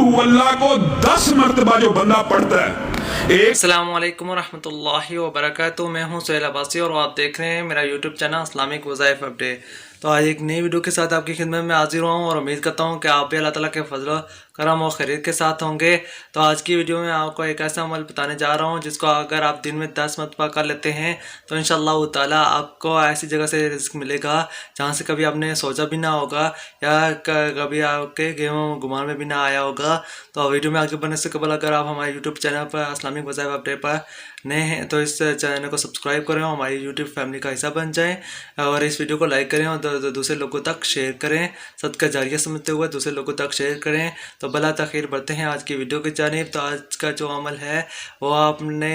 हू अल्लाह को 10 मरतबा जो बंदा पढ़ता है अस्सलाम वालेकुम रहमतुल्लाहि व बरकातुहू। मैं हूं सुहेल अब्बासी और आप देख रहे हैं मेरा यूट्यूब चैनल इस्लामिक वज़ाइफ अपडेट। तो आज एक नई वीडियो के साथ आपकी खिदमत में हाजिर हुआ हूं और उम्मीद करता हूं कि आप भी अल्लाह ताला के फजल करम और खैरियत के साथ होंगे। तो आज की वीडियो में आपको एक ऐसा अमल बताने जा रहा हूं जिसको अगर आप दिन में 10 मरतबा कर लेते हैं तो इंशाअल्लाह ताला आपको ऐसी जगह से रिज़्क मिलेगा जहां से कभी आपने सोचा भी ना होगा या कभी आपके गेहूँ गुमान में भी ना आया होगा। तो वीडियो में आगे बढ़ने से कबल अगर आप हमारे यूट्यूब चैनल पर इस्लामिक वज़ाइफ अपडेट पर नए हैं तो इस चैनल को सब्सक्राइब करें और हमारी यूट्यूब फैमिली का हिस्सा बन जाएं और इस वीडियो को लाइक करें और दूसरे लोगों तक शेयर करें। सदका जारिया समझते हुए दूसरे लोगों तक शेयर करें। तो बला तखीर बढ़ते हैं आज की वीडियो की जानिब। तो आज का जो अमल है वो आपने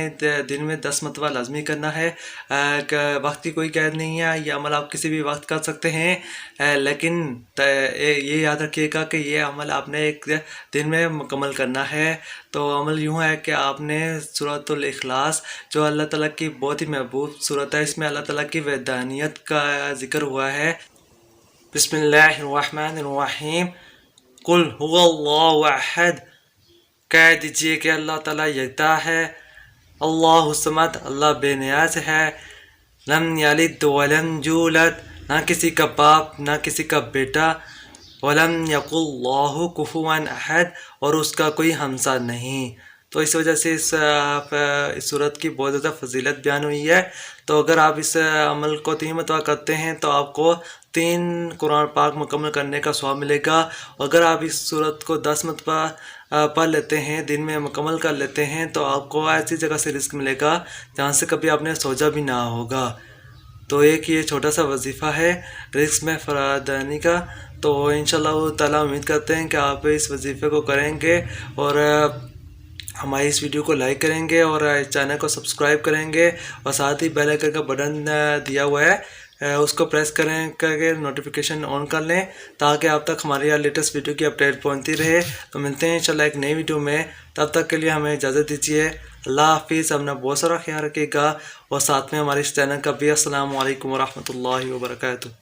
दिन में 10 मरतबा लाजमी करना है। वक्त की कोई कैद नहीं है, ये अमल आप किसी भी वक्त कर सकते हैं, लेकिन ये याद रखिएगा कि ये अमल आपने एक दिन में मुकम्मल करना है। तो अमल यूँ है कि आपने सूरतुल इखलास जो अल्लाह ताला की बहुत ही महबूब सूरत है, इसमें अल्लाह ताला की वहदानियत का जिक्र हुआ है। बिस्मिल्लाहिर्रहमानिर्रहीम। कुल हुवल्लाहु अहद, कह दीजिए कि अल्लाह ताला यकता है। अल्लाहु समद, अल्लाह बेनियाज है। लम यलिद वलम यूलद, ना किसी का बाप ना किसी का बेटा। वलम यकुल्लाहु कुफुवन अहद, और उसका कोई हमसा नहीं। तो इस वजह से इस सूरत की बहुत ज़्यादा फजीलत बयान हुई है। तो अगर आप इस अमल को 3 मरतबा करते हैं तो आपको 3 कुरान पाक मुकम्मल करने का सवाब मिलेगा। अगर आप इस सूरत को 10 मरतबा पढ़ लेते हैं, दिन में मुकम्मल कर लेते हैं, तो आपको ऐसी जगह से रिज़्क मिलेगा जहाँ से कभी आपने सोचा भी ना होगा। तो एक ये छोटा सा वजीफ़ा है रिज़्क में फरादानी का। तो इंशाअल्लाह ताला उम्मीद करते हैं कि आप इस वजीफ़े को करेंगे और हमारी इस वीडियो को लाइक करेंगे और चैनल को सब्सक्राइब करेंगे और साथ ही बेल आइकन का बटन दिया हुआ है उसको प्रेस करें करके नोटिफिकेशन ऑन कर लें ताकि आप तक हमारी लेटेस्ट वीडियो की अपडेट पहुंचती रहे। तो मिलते हैं इंशाल्लाह एक नई वीडियो में, तब तक के लिए हमें इजाज़त दीजिए। अल्लाह हाफिज़, अपना बहुत सारा ख्याल रखिएगा और साथ में हमारे इस चैनल का भी अस्सलामु अलैकुम व रहमतुल्लाहि व बरकातुहू।